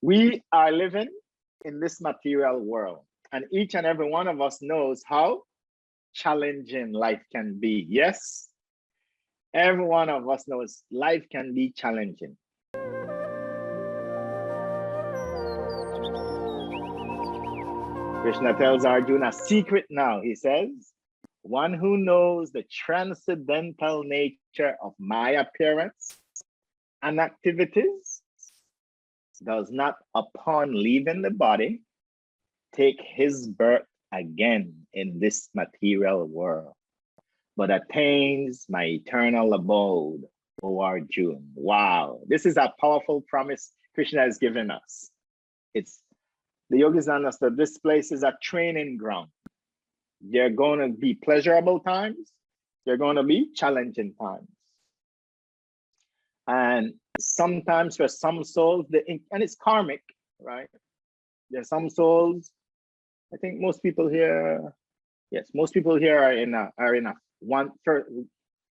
We are living in this material world, and each and every one of us knows how challenging life can be. Yes, every one of us knows life can be challenging. Krishna tells Arjuna a secret now. He says, one who knows the transcendental nature of my appearance and activities does not, upon leaving the body, take his birth again in this material world, but attains my eternal abode, O Arjuna. Wow, this is a powerful promise Krishna has given us. The yogis understood this place is a training ground. There are going to be pleasurable times. There are going to be challenging times. And sometimes for some souls, and it's karmic, right? There's some souls, I think most people here, yes, most people here are in a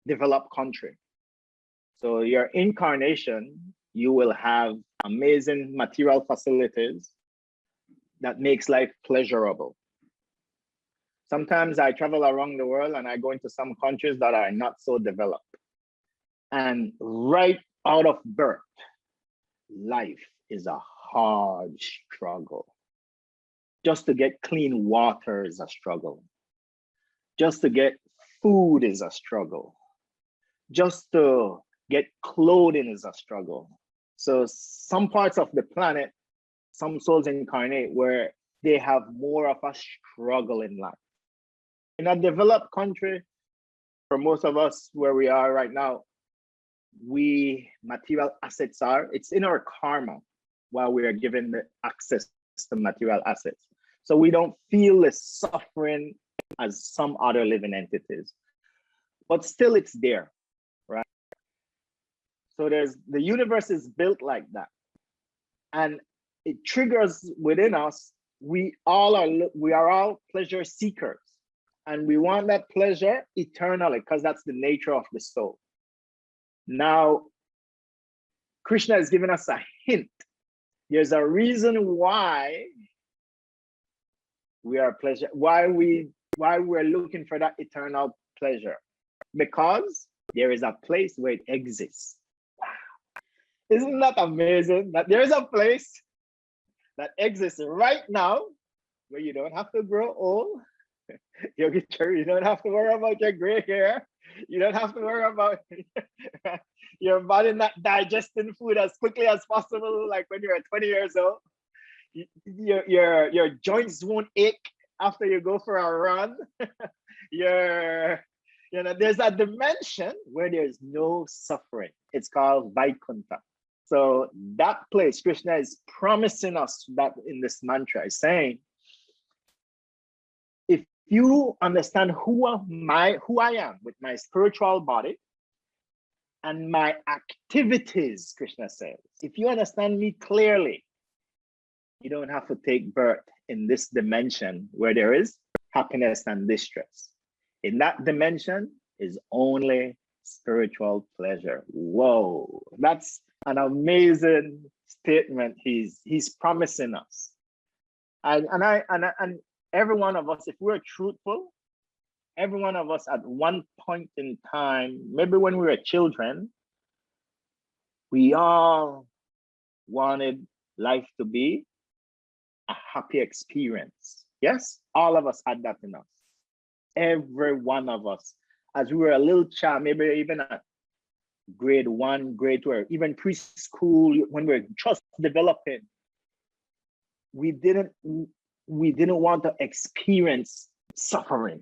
developed country. So your incarnation, you will have amazing material facilities that makes life pleasurable. Sometimes I travel around the world and I go into some countries that are not so developed. And right out of birth, life is a hard struggle. Just to get clean water is a struggle. Just to get food is a struggle. Just to get clothing is a struggle. So some parts of the planet, some souls incarnate where they have more of a struggle in life. In a developed country, for most of us where we are right now, material assets it's in our karma while we are given the access to material assets. So we don't feel the suffering as some other living entities, but still it's there, right? So the universe is built like that. And it triggers within us, we are all pleasure seekers. And we want that pleasure eternally because that's the nature of the soul. Now, Krishna has given us a hint. There's a reason why we are why we're looking for that eternal pleasure. Because there is a place where it exists. Isn't that amazing? That there is a place that exists right now where you don't have to grow old. You don't have to worry about your gray hair. You don't have to worry about your body not digesting food as quickly as possible, like when you're 20 years old. Your joints won't ache after you go for a run. There's a dimension where there's no suffering. It's called Vaikuntha. So that place, Krishna is promising us that in this mantra, is saying, if you understand who I am with my spiritual body and my activities, Krishna says, if you understand me clearly, you don't have to take birth in this dimension where there is happiness and distress. In that dimension is only spiritual pleasure. Whoa, that's an amazing statement he's promising us. And every one of us, if we're truthful, every one of us at one point in time, maybe when we were children, we all wanted life to be a happy experience. Yes, all of us had that in us. Every one of us, as we were a little child, maybe even at grade 1, grade 2, or even preschool, when we were just developing, we didn't want to experience suffering.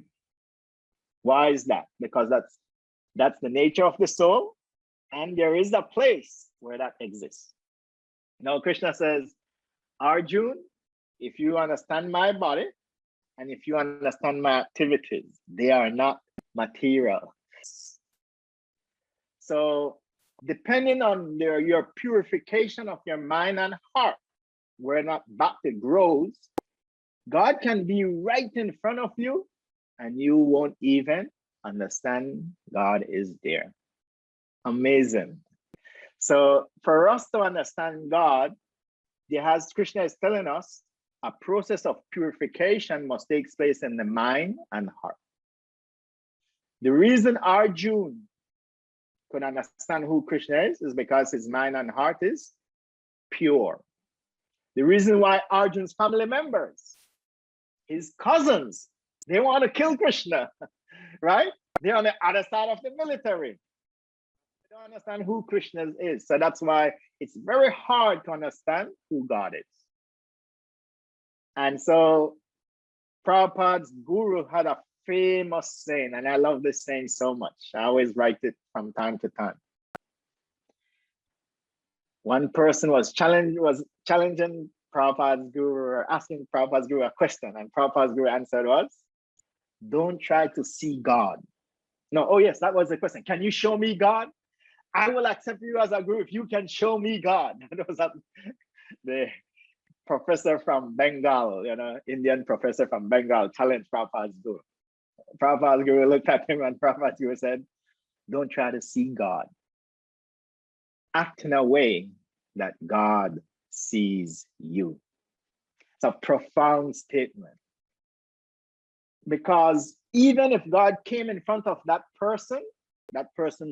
Why is that? Because that's the nature of the soul, and there is a place where that exists. Now Krishna says, Arjuna, if you understand my body and if you understand my activities, they are not material. So depending on your purification of your mind and heart, where that bhakti grows, God can be right in front of you and you won't even understand God is there. Amazing. So for us to understand God, Krishna is telling us, a process of purification must take place in the mind and heart. The reason Arjuna could understand who Krishna is because his mind and heart is pure. The reason why Arjuna's family members, his cousins, they want to kill Krishna, right? They're on the other side of the military. They don't understand who Krishna is. So that's why it's very hard to understand who God is. And so Prabhupada's guru had a famous saying, and I love this saying so much. I always write it from time to time. One person was challenging Prabhupada's guru, or asking Prabhupada's guru a question, and Prabhupada's guru answered was, don't try to see God. No, oh yes, that was the question. Can you show me God? I will accept you as a guru if you can show me God. That was the professor from Bengal, Indian professor from Bengal challenged Prabhupada's guru. Prabhupada's guru looked at him and Prabhupada's guru said, don't try to see God. Act in a way that God sees you. It's a profound statement. Because even if God came in front of that person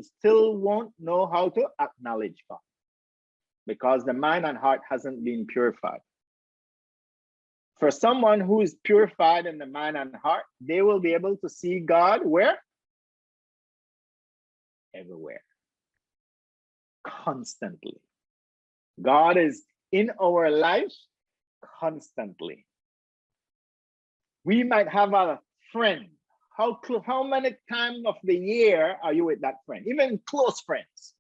still won't know how to acknowledge God. Because the mind and heart hasn't been purified. For someone who is purified in the mind and heart, they will be able to see God where? Everywhere. Constantly. God is in our life constantly. We might have a friend. How many times of the year are you with that friend? Even close friends.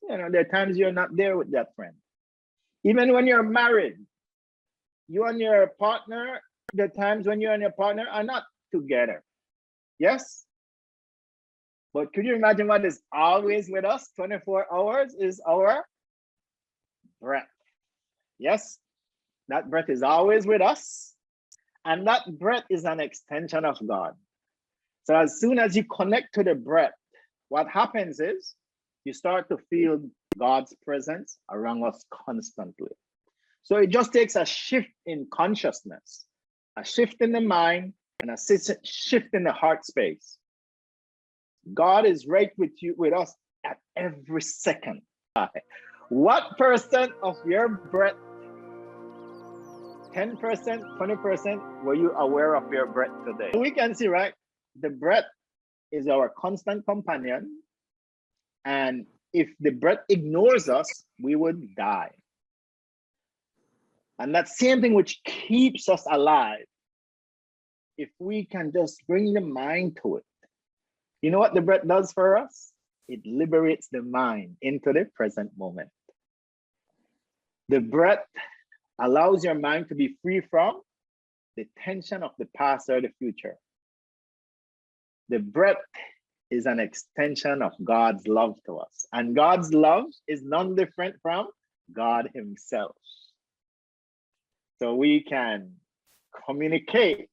There are times you're not there with that friend. Even when you're married, you and your partner, the times when you and your partner are not together. Yes? But could you imagine what is always with us 24 hours is our breath. Yes? That breath is always with us. And that breath is an extension of God. So as soon as you connect to the breath, what happens is you start to feel God's presence around us constantly. So it just takes a shift in consciousness, a shift in the mind, and a shift in the heart space. God is right with us at every second. What percent of your breath, 10%, 20%, were you aware of your breath today? We can see, right? The breath is our constant companion. And if the breath ignores us, we would die. And that same thing which keeps us alive, if we can just bring the mind to it. You know what the breath does for us? It liberates the mind into the present moment. The breath allows your mind to be free from the tension of the past or the future. The breath is an extension of God's love to us. And God's love is none different from God himself. So we can communicate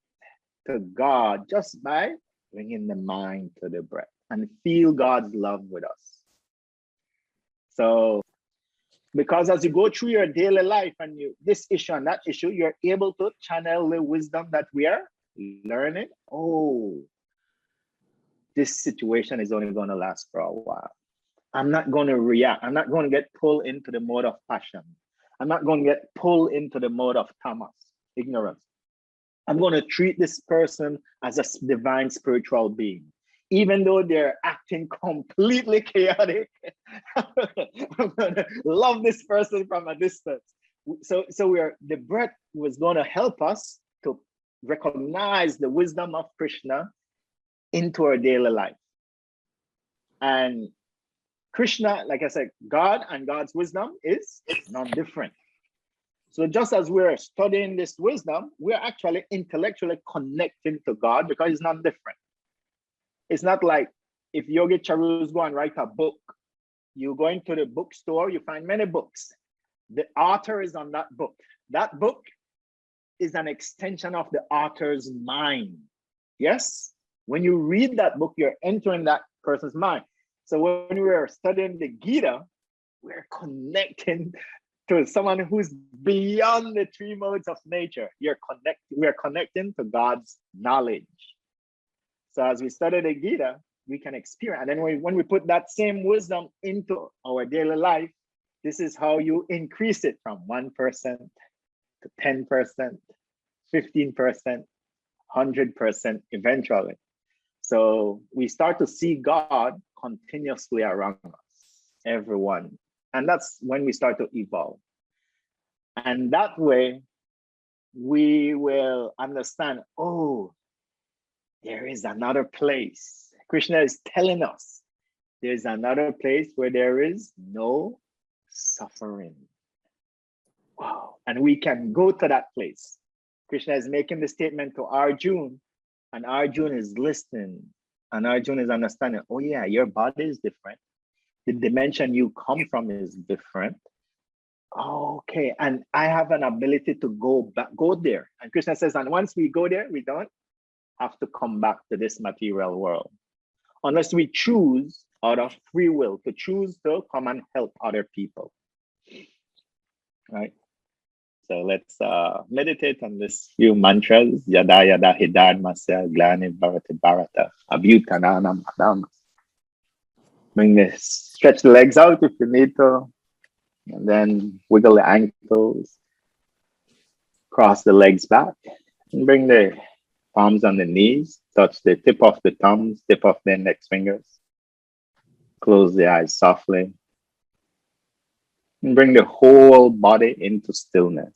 to God just by bringing the mind to the breath and feel God's love with us. So, because as you go through your daily life and this issue and that issue, you're able to channel the wisdom that we are learning. Oh, this situation is only going to last for a while. I'm not going to react. I'm not going to get pulled into the mode of passion. I'm not going to get pulled into the mode of tamas, ignorance. I'm going to treat this person as a divine spiritual being. Even though they're acting completely chaotic, I'm going to love this person from a distance. So the breath was going to help us to recognize the wisdom of Krishna into our daily life. And Krishna, like I said, God and God's wisdom is non-different. So just as we're studying this wisdom, we're actually intellectually connecting to God because it's not different. It's not like if Yogi Charus go and write a book, you go into the bookstore, you find many books. The author is on that book. That book is an extension of the author's mind. Yes? When you read that book, you're entering that person's mind. So when we are studying the Gita, we're connecting to someone who's beyond the three modes of nature. We are connecting to God's knowledge. So as we study the Gita, we can experience. And then when we put that same wisdom into our daily life, this is how you increase it from 1% to 10%, 15%, 100% eventually. So we start to see God continuously around us, everyone. And that's when we start to evolve. And that way, we will understand, oh, there is another place. Krishna is telling us there's another place where there is no suffering. Wow. And we can go to that place. Krishna is making the statement to Arjuna, and Arjuna is listening, and Arjuna is understanding, oh yeah, your body is different. The dimension you come from is different. Okay, and I have an ability to go there. And Krishna says, and once we go there, we don't have to come back to this material world. Unless we choose out of free will to choose to come and help other people. Right? So let's meditate on this few mantras. Yada yada hidadmasya glani bharati bharata abhyutanana madam. Stretch the legs out if you need to. And then wiggle the ankles. Cross the legs back. And bring the palms on the knees. Touch the tip of the thumbs, tip of the index fingers. Close the eyes softly. And bring the whole body into stillness.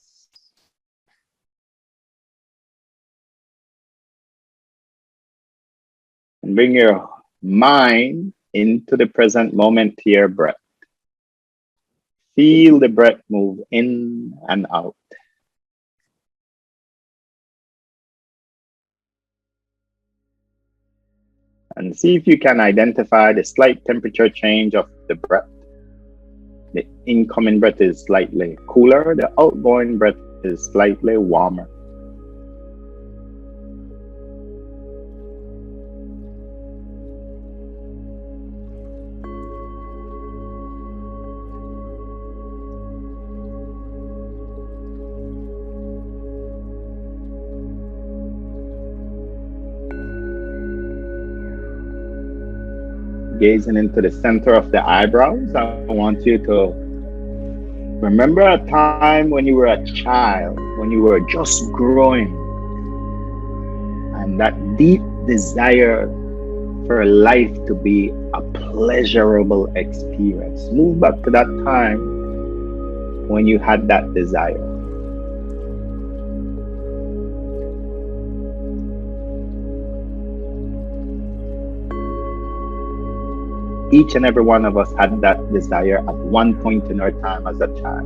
And bring your mind into the present moment to your breath. Feel the breath move in and out. And see if you can identify the slight temperature change of the breath. The incoming breath is slightly cooler, the outgoing breath is slightly warmer. Gazing into the center of the eyebrows, I want you to remember a time when you were a child, when you were just growing, and that deep desire for life to be a pleasurable experience. Move back to that time when you had that desire. Each and every one of us had that desire at one point in our time as a child.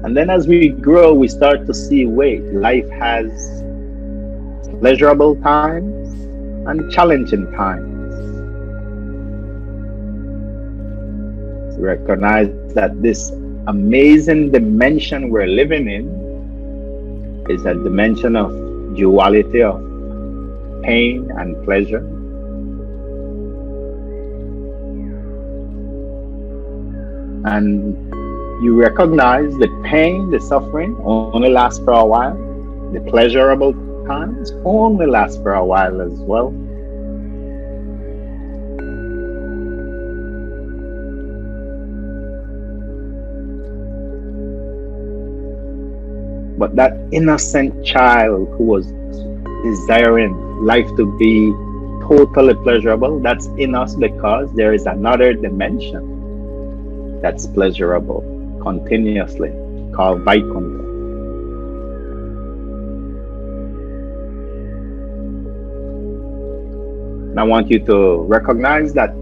And then as we grow, we start to see, wait, life has pleasurable times and challenging times. We recognize that this amazing dimension we're living in is a dimension of duality, of pain and pleasure. And you recognize the pain, the suffering only lasts for a while. The pleasurable times only last for a while as well. But that innocent child who was desiring life to be totally pleasurable, that's in us because there is another dimension that's pleasurable continuously, called Vaikuntha. And I want you to recognize that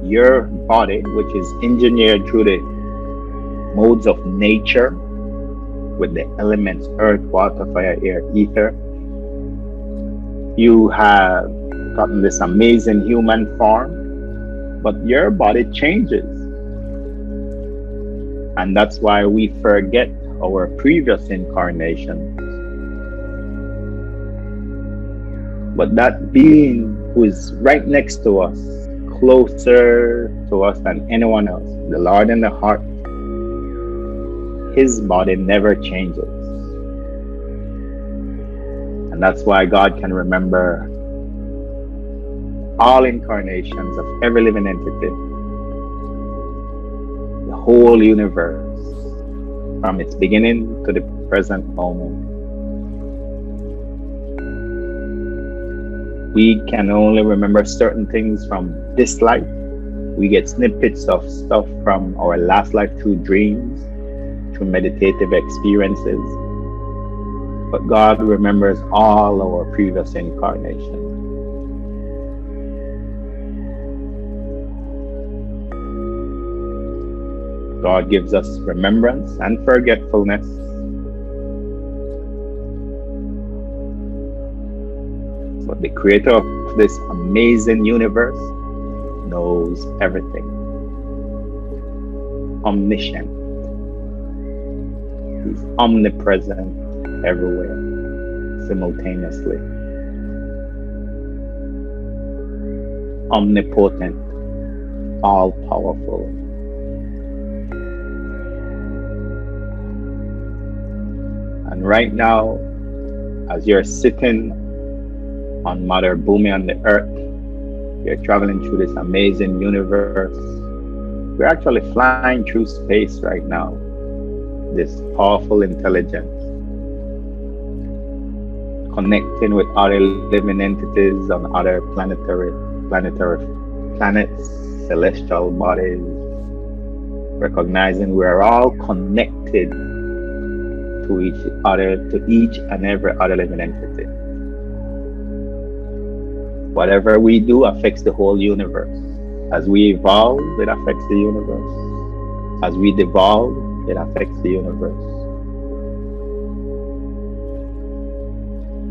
your body, which is engineered through the modes of nature, with the elements earth, water, fire, air, ether, you have gotten this amazing human form, but your body changes. And that's why we forget our previous incarnations. But that being who is right next to us, closer to us than anyone else, the Lord in the heart, his body never changes. And that's why God can remember all incarnations of every living entity, the whole universe, from its beginning to the present moment. We can only remember certain things from this life. We get snippets of stuff from our last life through dreams, through meditative experiences. But God remembers all our previous incarnations. God gives us remembrance and forgetfulness. But the creator of this amazing universe knows everything. Omniscient. He's omnipresent everywhere, simultaneously. Omnipotent, all-powerful. And right now, as you're sitting on Mother Bhumi on the earth, you're traveling through this amazing universe. We're actually flying through space right now. This powerful intelligence, connecting with other living entities on other planetary planets, celestial bodies, recognizing we're all connected to each and every other living entity. Whatever we do affects the whole universe. As we evolve, it affects the universe. As we devolve, it affects the universe.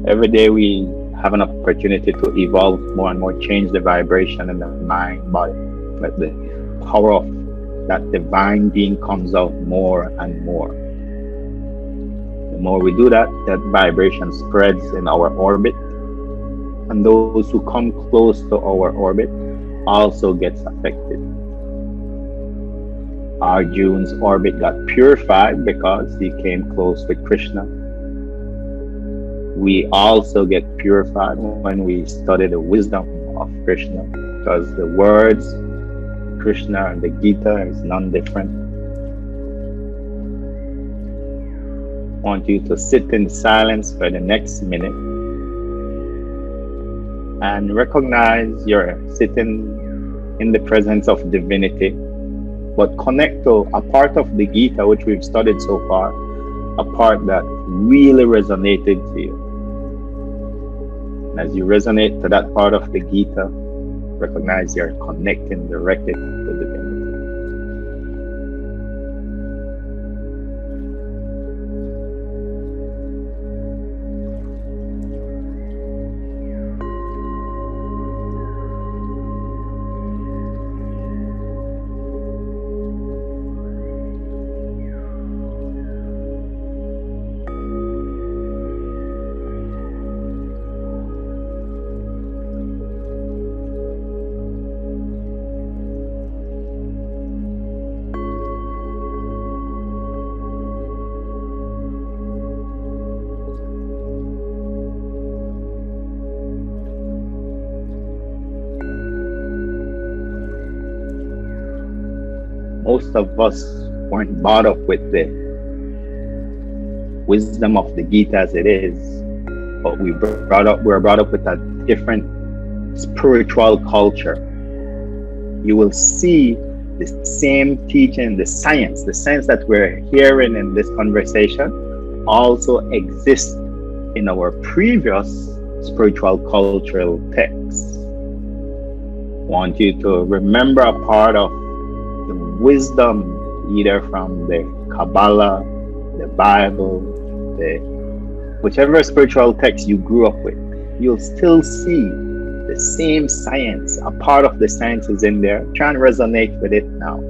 Every day we have an opportunity to evolve more and more, change the vibration in the mind, body. Let the power of that divine being comes out more and more. The more we do that, that vibration spreads in our orbit. And those who come close to our orbit also gets affected. Arjuna's orbit got purified because he came close with Krishna. We also get purified when we study the wisdom of Krishna, because the words Krishna and the Gita is non-different. I want you to sit in silence for the next minute and recognize you're sitting in the presence of divinity, but connect to a part of the Gita which we've studied so far, a part that really resonated to you. And as you resonate to that part of the Gita, recognize you're connecting directly to divinity. Most of us weren't brought up with the wisdom of the Gita as it is, but we're brought up with a different spiritual culture. You will see the same teaching, the science that we're hearing in this conversation also exists in our previous spiritual cultural texts. I want you to remember a part of the wisdom, either from the Kabbalah, the Bible, whichever spiritual text you grew up with. You'll still see the same science. A part of the science is in there. Try and resonate with it now.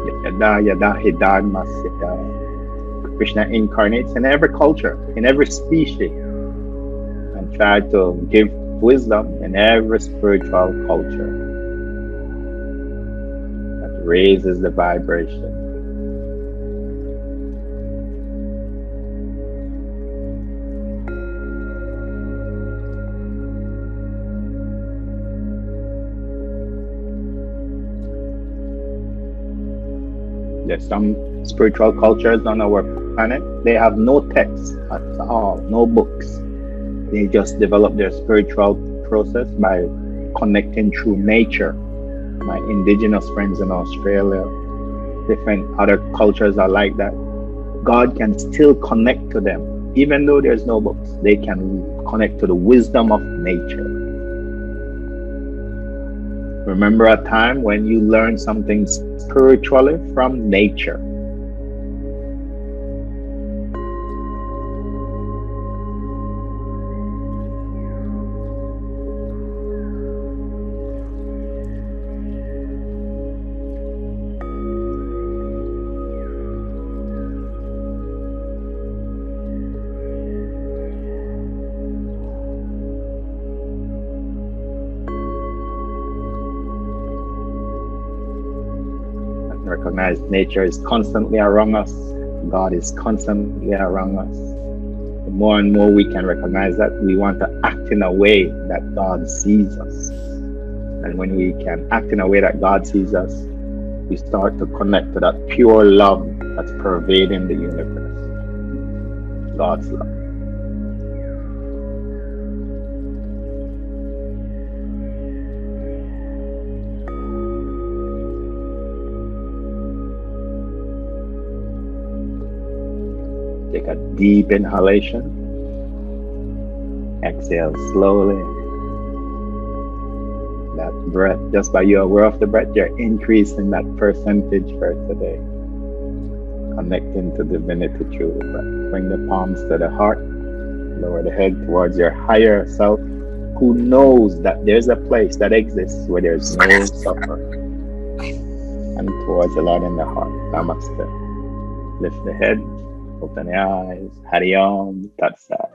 Yada yada hidan masya. Krishna incarnates in every culture, in every species, and try to give wisdom in every spiritual culture that raises the vibration. There's some spiritual cultures on our planet, they have no texts at all, no books. They just develop their spiritual process by connecting through nature. My indigenous friends in Australia, different other cultures are like that. God can still connect to them. Even though there's no books, they can connect to the wisdom of nature. Remember a time when you learned something spiritually from nature. Recognize nature is constantly around us. God is constantly around us. The more and more we can recognize that, we want to act in a way that God sees us. And when we can act in a way that God sees us, we start to connect to that pure love that's pervading the universe. God's love. Take a deep inhalation. Exhale slowly. That breath, just by you aware of the breath, you're increasing that percentage for today. Connecting to divinity through the breath. Bring the palms to the heart. Lower the head towards your higher self, who knows that there's a place that exists where there's no suffering. And towards the Lord in the heart. Namaste. Lift the head. Open the eyes. Hari Om. Tat Sat.